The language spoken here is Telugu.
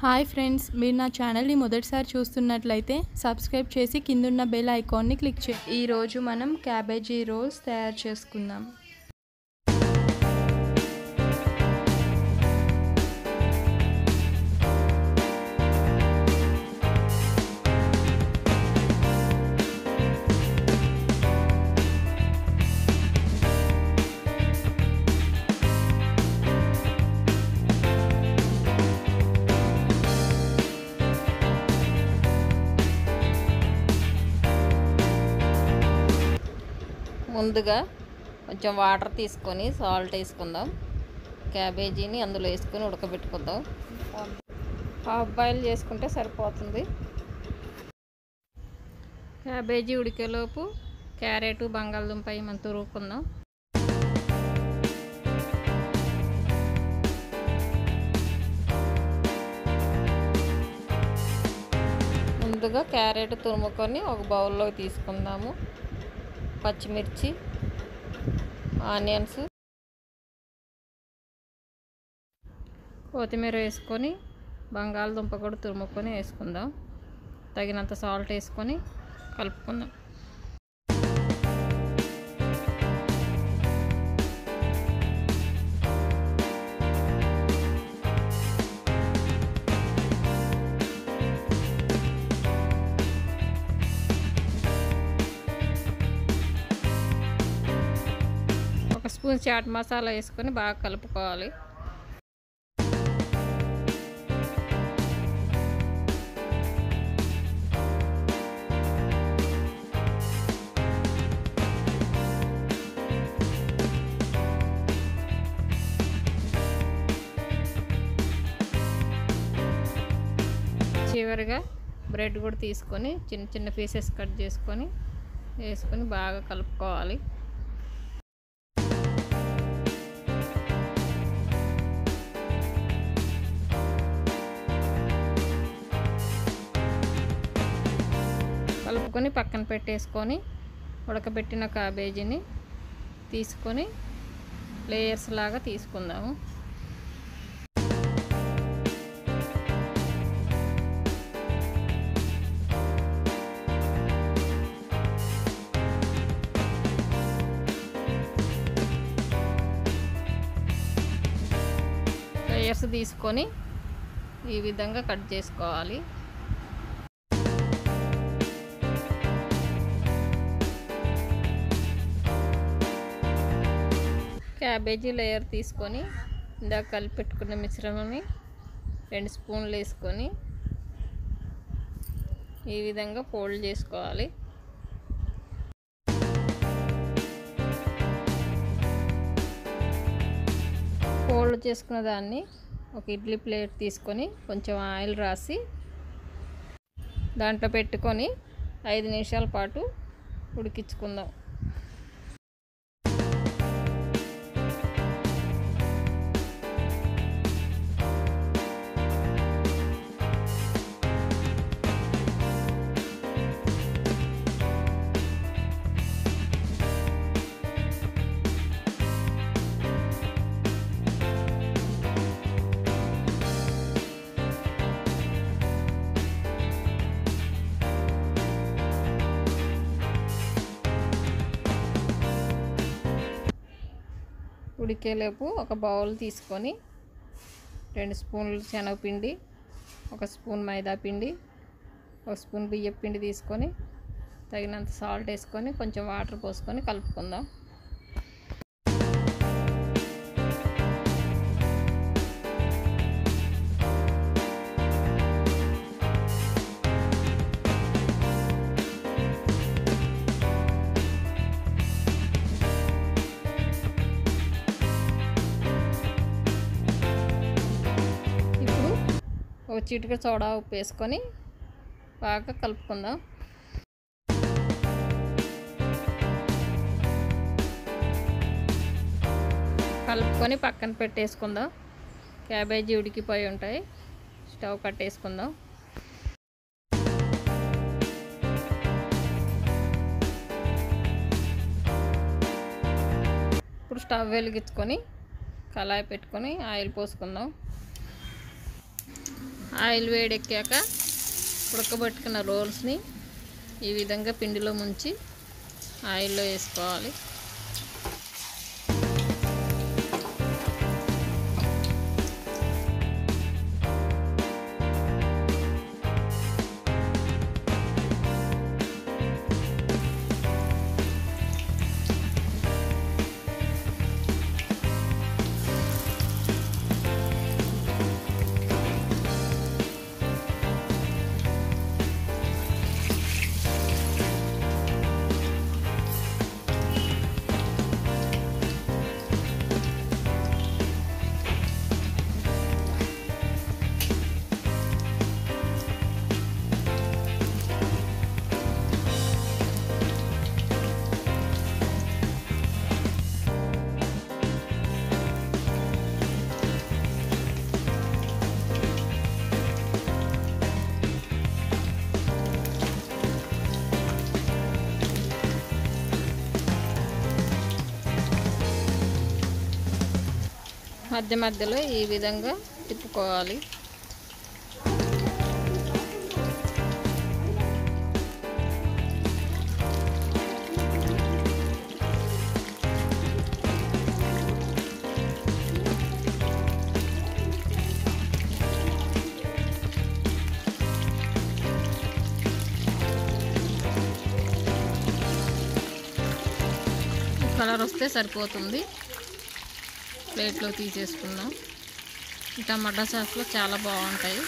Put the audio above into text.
హాయ్ ఫ్రెండ్స్, మీరు నా ఛానల్ని మొదటిసారి చూస్తున్నట్లయితే సబ్స్క్రైబ్ చేసి కిందున్న బెల్ ఐకాన్ని క్లిక్ చేయండి. ఈరోజు మనం క్యాబేజీ రోల్స్ తయారు చేసుకుందాం. ముందుగా కొంచెం వాటర్ తీసుకొని సాల్ట్ వేసుకుందాం. క్యాబేజీని అందులో వేసుకొని ఉడకబెట్టుకుందాం. హాఫ్ బాయిల్ చేసుకుంటే సరిపోతుంది. క్యాబేజీ ఉడికేలోపు క్యారెట్, బంగాళదుంప మనం తురుముకుందాం. ముందుగా క్యారెట్ తురుముకొని ఒక బౌల్లో తీసుకుందాము. పచ్చిమిర్చి, ఆనియన్స్, కొత్తిమీర వేసుకొని బంగాళదుంప కూడా తురుముకొని వేసుకుందాం. తగినంత సాల్ట్ వేసుకొని కలుపుకుందాం. ఒక స్పూన్ చాట్ మసాలా వేసుకొని బాగా కలుపుకోవాలి. చివరిగా బ్రెడ్ కూడా తీసుకొని చిన్న చిన్న పీసెస్ కట్ చేసుకొని వేసుకొని బాగా కలుపుకోవాలి. కలుపుకొని పక్కన పెట్టేసుకొని ఉడకబెట్టిన క్యాబేజీని తీసుకొని లేయర్స్ లాగా తీసుకుందాము. లేయర్స్ తీసుకొని ఈ విధంగా కట్ చేసుకోవాలి. క్యాబేజీ లేయర్ తీసుకొని ఇందాక కలిపి పెట్టుకున్న మిశ్రమాన్ని 2 స్పూన్లు వేసుకొని ఈ విధంగా ఫోల్డ్ చేసుకోవాలి. ఫోల్డ్ చేసుకున్న దాన్ని ఒక ఇడ్లీ ప్లేట్ తీసుకొని కొంచెం ఆయిల్ రాసి దాంట్లో పెట్టుకొని 5 నిమిషాల పాటు ఉడికించుకుందాం. ఉడికేలోపు ఒక బౌల్ తీసుకొని 2 స్పూన్లు శనగపిండి, 1 స్పూన్ మైదా పిండి, 1 స్పూన్ బియ్యం పిండి తీసుకొని తగినంత సాల్ట్ వేసుకొని కొంచెం వాటర్ పోసుకొని కలుపుకుందాం. ఒక చిటిక సోడా ఉప్పు వేసుకొని బాగా కలుపుకుందాం. కలుపుకొని పక్కన పెట్టేసుకుందాం. క్యాబేజీ ఉడికిపోయి ఉంటాయి. స్టవ్ కట్టేసుకుందాం. ఇప్పుడు స్టవ్ వెలిగించుకొని కళాయి పెట్టుకొని ఆయిల్ పోసుకుందాం. ఆయిల్ వేడెక్కాక ఉడకబెట్టుకున్న రోల్స్ని ఈ విధంగా పిండిలో ముంచి ఆయిల్లో వేసుకోవాలి. మధ్య మధ్యలో ఈ విధంగా తిప్పుకోవాలి. కలర్ వస్తే సరిపోతుంది. ప్లేట్లో తీసేసుకుందాం. టమాటా సాస్లో చాలా బాగుంటాయి.